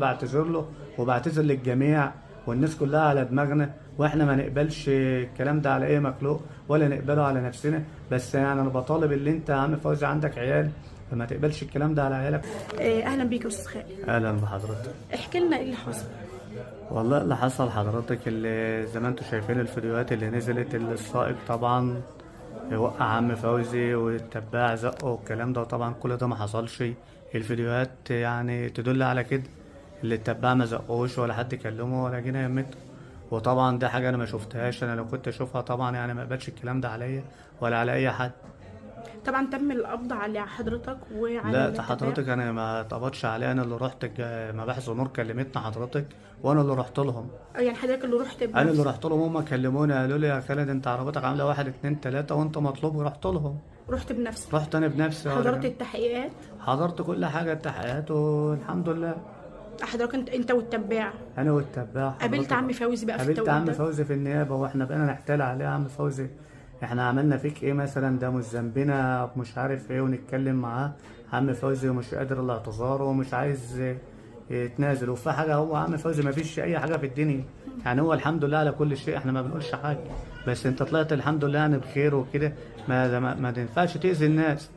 بعتذر له وبعتذر للجميع والناس كلها على دماغنا، واحنا ما نقبلش الكلام ده على اي مخلوق ولا نقبله على نفسنا. بس يعني انا بطالب اللي انت يا عم فوزي عندك عيال، فما تقبلش الكلام ده على عيالك. اهلا بيك يا استاذ خالد. اهلا بحضرتك. احكي لنا ايه اللي حصل. والله اللي حصل حضرتك اللي زي ما انتوا شايفين الفيديوهات اللي نزلت، اللي السائق طبعا وقع عم فوزي والتباع زقه والكلام ده، وطبعا كل ده ما حصلش. الفيديوهات يعني تدل على كده، اللي التباع ما زقوش ولا حد كلمه ولا جينا يمته. وطبعا ده حاجه انا ما شفتهاش، انا لو كنت اشوفها طبعا يعني ما اقبلش الكلام ده عليا ولا على اي حد. طبعا تم القبض على حضرتك وعلى لا التباع. حضرتك انا ما اتقبضش عليا، انا اللي رحت مباحث ونور كلمتنا حضرتك وانا اللي رحت لهم. يعني حضرتك اللي رحت بنفسك؟ انا اللي رحت لهم، هم كلموني قالوا لي يا خالد انت عربيتك عامله 1 2 3 وانت مطلوب، ورحت لهم. رحت بنفسك؟ رحت انا بنفسي. حضرت التحقيقات؟ حضرت كل حاجه، التحقيقات والحمد لله. حضرتك انت والتباع؟ انا والتباع. قابلت عم فوزي بقى في قابلت التوقيت عم ده؟ فوزي في النيابه، واحنا بقينا نحتال عليه يا عم فوزي احنا عملنا فيك ايه مثلا، ده مش ذنبنا مش عارف ايه، ونتكلم معاه. عم فوزي مش قادر الاعتذار ومش عايز يتنازل. وفي حاجه هو عم فوزي ما فيش اي حاجه في الدنيا، يعني هو الحمد لله على كل شيء، احنا ما بنقولش حاجه. بس انت طلعت الحمد لله يعني بخير وكده، ما تنفعش تاذي الناس.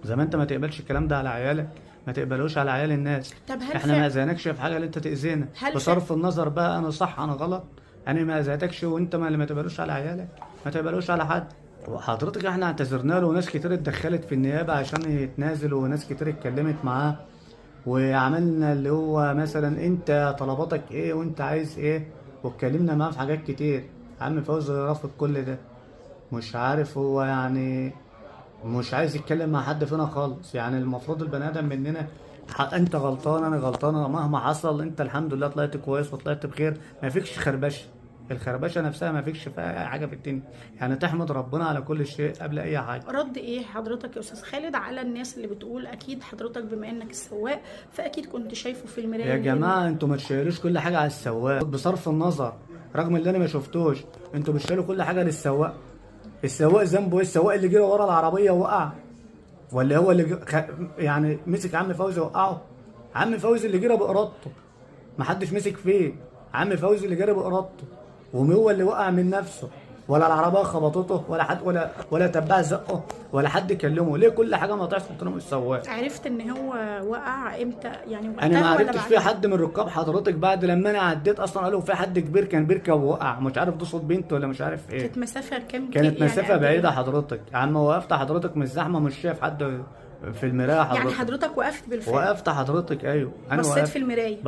زي ما انت ما تقبلش الكلام ده على عيالك، ما تقبلوش على عيال الناس. طب هل احنا ما اذيناكش في حاجه اللي انت تاذينا، بصرف النظر بقى انا صح انا غلط. انا ما اذيتكش، وانت ما اللي ما تقبلوش على عيالك ما تقبلوش على حد. وحضرتك احنا اعتذرنا له، وناس كتير اتدخلت في النيابه عشان يتنازل، وناس كتير اتكلمت معاه، وعملنا اللي هو مثلا انت طلباتك ايه وانت عايز ايه، واتكلمنا معاه في حاجات كتير. عم فوزي رافض كل ده، مش عارف هو يعني مش عايز يتكلم مع حد فينا خالص. يعني المفروض البني ادم مننا انت غلطان انا غلطان، مهما حصل انت الحمد لله طلعت كويس وطلعت بخير، ما فيكش خربشه. الخربشه نفسها ما فيكش فيها اي حاجه في الدنيا، يعني تحمد ربنا على كل شيء قبل اي حاجه. رد ايه حضرتك يا استاذ خالد على الناس اللي بتقول اكيد حضرتك بما انك السواق فاكيد كنت شايفه في المرايه؟ يا جماعه انتوا ما تشيلوش كل حاجه على السواق، بصرف النظر رغم اللي انا ما شفتوش، انتوا بتشيلوا كل حاجه للسواق. السواق ذنبه ايه؟ السواق اللي جرى ورا العربيه ووقع، ولا هو اللي يعني مسك عم فوزي وقعه؟ عم فوزي اللي جرى بارادته، محدش مسك فيه. عم فوزي اللي جرى بارادته، وهو اللي وقع من نفسه، ولا العربيه خبطته ولا حد ولا تبع زقه ولا حد كلمه. ليه كل حاجه ما تحصل تلوم السواق؟ عرفت ان هو وقع امتى يعني؟ وقتها انا ما ولا عرفتش بعدها؟ في حد من ركاب حضرتك بعد لما انا عديت اصلا قالوا في حد كبير كان بيركب ووقع، مش عارف ده صوت بنت ولا مش عارف ايه. كانت مسافه كام؟ كانت مسافه يعني بعيده حضرتك، عم وقفت حضرتك مش زحمه، مش شايف حد في المرايه حضرتك. يعني حضرتك وقفت بالفعل؟ وقفت حضرتك ايوه، انا بصيت وقفت في المرايه؟ بس